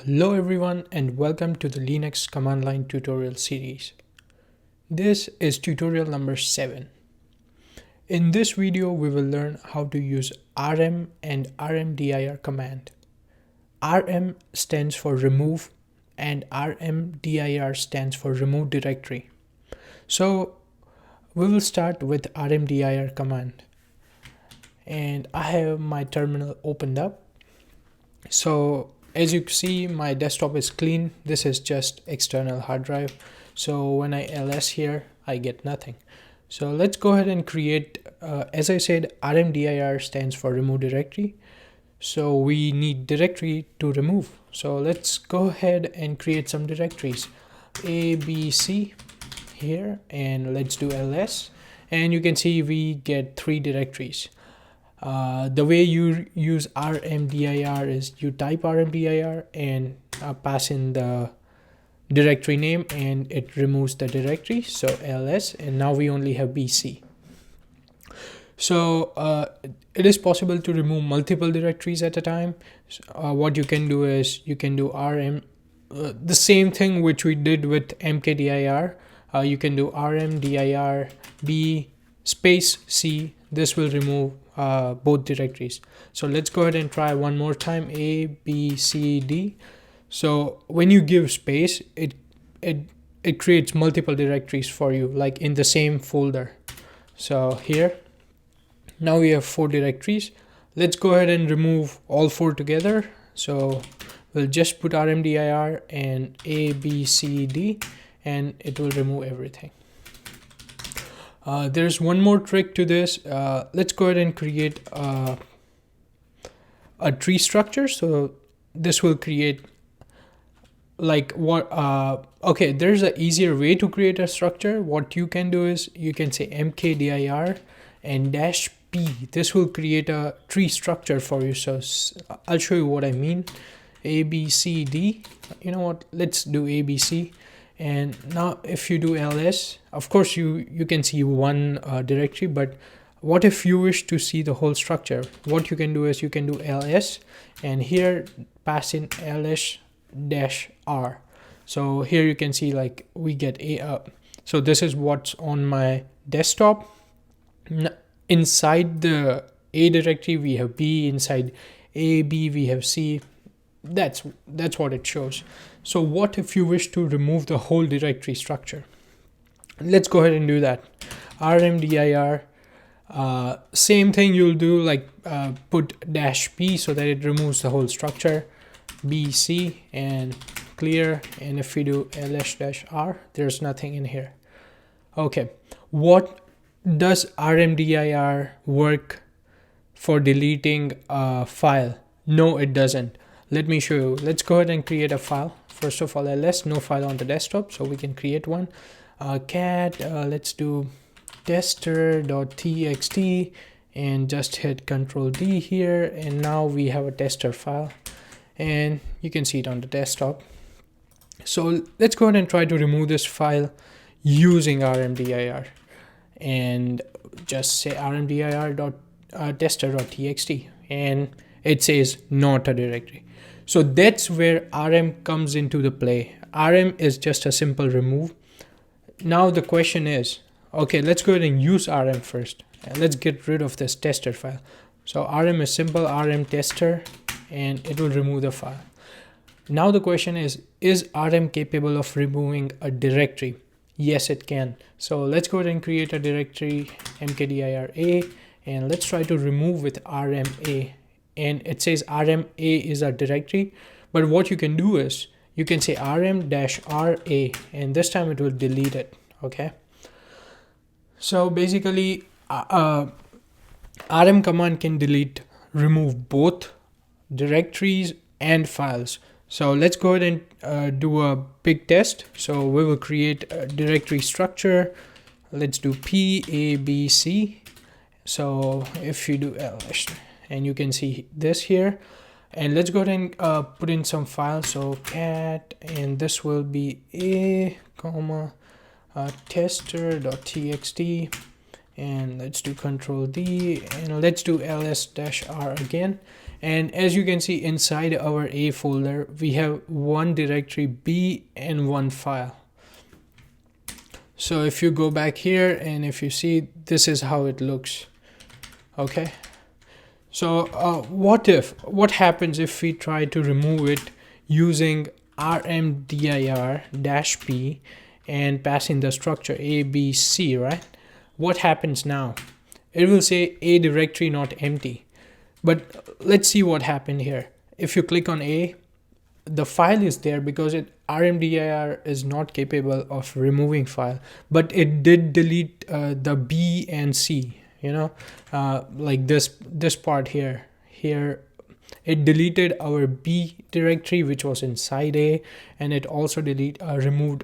Hello everyone and welcome to the Linux command line tutorial series. This is tutorial number 7. In this video we will learn how to use rm and rmdir command. Rm stands for remove and rmdir stands for remove directory. So we will start with rmdir command. And I have my terminal opened up. So as you see, my desktop is clean. This is just external hard drive. So when I ls here, I get nothing. So let's go ahead and create, as I said, rmdir stands for remove directory. So we need directory to remove. So let's go ahead and create some directories. A, B, C here, and let's do ls. And you can see we get 3 directories. The way you use rmdir is you type rmdir and pass in the directory name and it removes the directory, so ls, and now we only have bc. So it is possible to remove multiple directories at a time. What you can do is you can do the same thing which we did with mkdir. You can do rmdir b space c. This will remove both directories. So let's go ahead and try one more time. A, B, C, D. So when you give space, it creates multiple directories for you, like in the same folder. So here, now we have 4 directories. Let's go ahead and remove all 4 together. So we'll just put rmdir and A, B, C, D, and it will remove everything. There's one more trick to this. Let's go ahead and create a tree structure. So this will create like what okay, there's an easier way to create a structure. What you can do is you can say mkdir and -p. This will create a tree structure for you. So I'll show you what I mean. A, B, C, D. You know what, let's do A, B, C. And now if you do ls, of course you can see one directory, but what if you wish to see the whole structure? What you can do is you can do ls and here pass in ls-r. So here you can see like we get a so this is what's on my desktop. Inside the A directory we have B, inside A, B we have C. That's what it shows. So what if you wish to remove the whole directory structure? Let's go ahead and do that. rmdir, same thing you'll do, like put -p so that it removes the whole structure. bc and clear, and if we do ls-r, there's nothing in here. Okay, what does rmdir work for deleting a file? No, it doesn't. Let me show you. Let's go ahead and create a file. First of all, ls, no file on the desktop, so we can create one. Cat, let's do tester.txt and just hit Ctrl D here, and now we have a tester file and you can see it on the desktop. So let's go ahead and try to remove this file using rmdir and just say rmdir.tester.txt and it says not a directory. So that's where rm comes into the play. Rm is just a simple remove. Now the question is, okay, let's go ahead and use rm first. Let's get rid of this tester file. So rm is simple, rm tester, and it will remove the file. Now the question is rm capable of removing a directory? Yes, it can. So let's go ahead and create a directory, mkdir a, and let's try to remove with rma. And it says rma is a directory, but what you can do is you can say rm-ra, and this time it will delete it. Okay, so basically rm command can remove both directories and files. So let's go ahead and do a big test. So we will create a directory structure. Let's do p, a, b, c. So if you do ls, and you can see this here, and let's go ahead and put in some files. So cat, and this will be a comma tester.txt, and let's do Ctrl D, and let's do ls-r again, And as you can see inside our A folder, we have one directory B and one file. So if you go back here and if you see, this is how it looks. Okay. So what happens if we try to remove it using rmdir-p and passing the structure A, B, C, right? What happens now? It will say A directory not empty. But let's see what happened here. If you click on A, the file is there because rmdir is not capable of removing file, but it did delete the B and C, like this part here. It deleted our B directory, which was inside A, and it also removed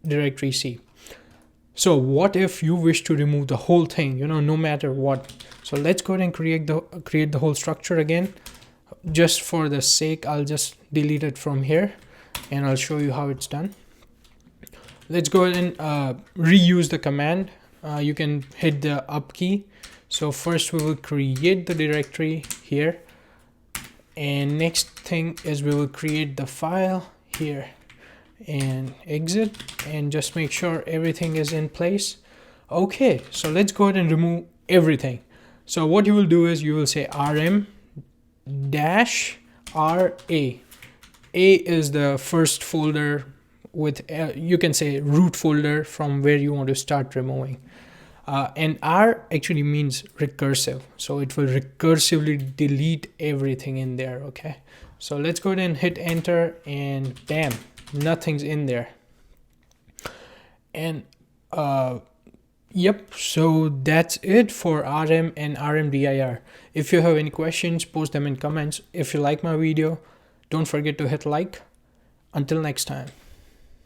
directory C. So what if you wish to remove the whole thing, no matter what? So let's go ahead and create the whole structure again. Just for the sake, I'll just delete it from here and I'll show you how it's done. Let's go ahead and reuse the command. You can hit the up key. So first we will create the directory here, and next thing is we will create the file here and exit and just make sure everything is in place. Okay, so let's go ahead and remove everything. So what you will do is you will say rm-ra. A is the first folder with you can say root folder from where you want to start removing, and R actually means recursive, so it will recursively delete everything in there. Okay, so let's go ahead and hit enter, and bam, nothing's in there. And yep, so that's it for RM and rmdir. If you have any questions, post them in comments. If you like my video, don't forget to hit like. Until next time.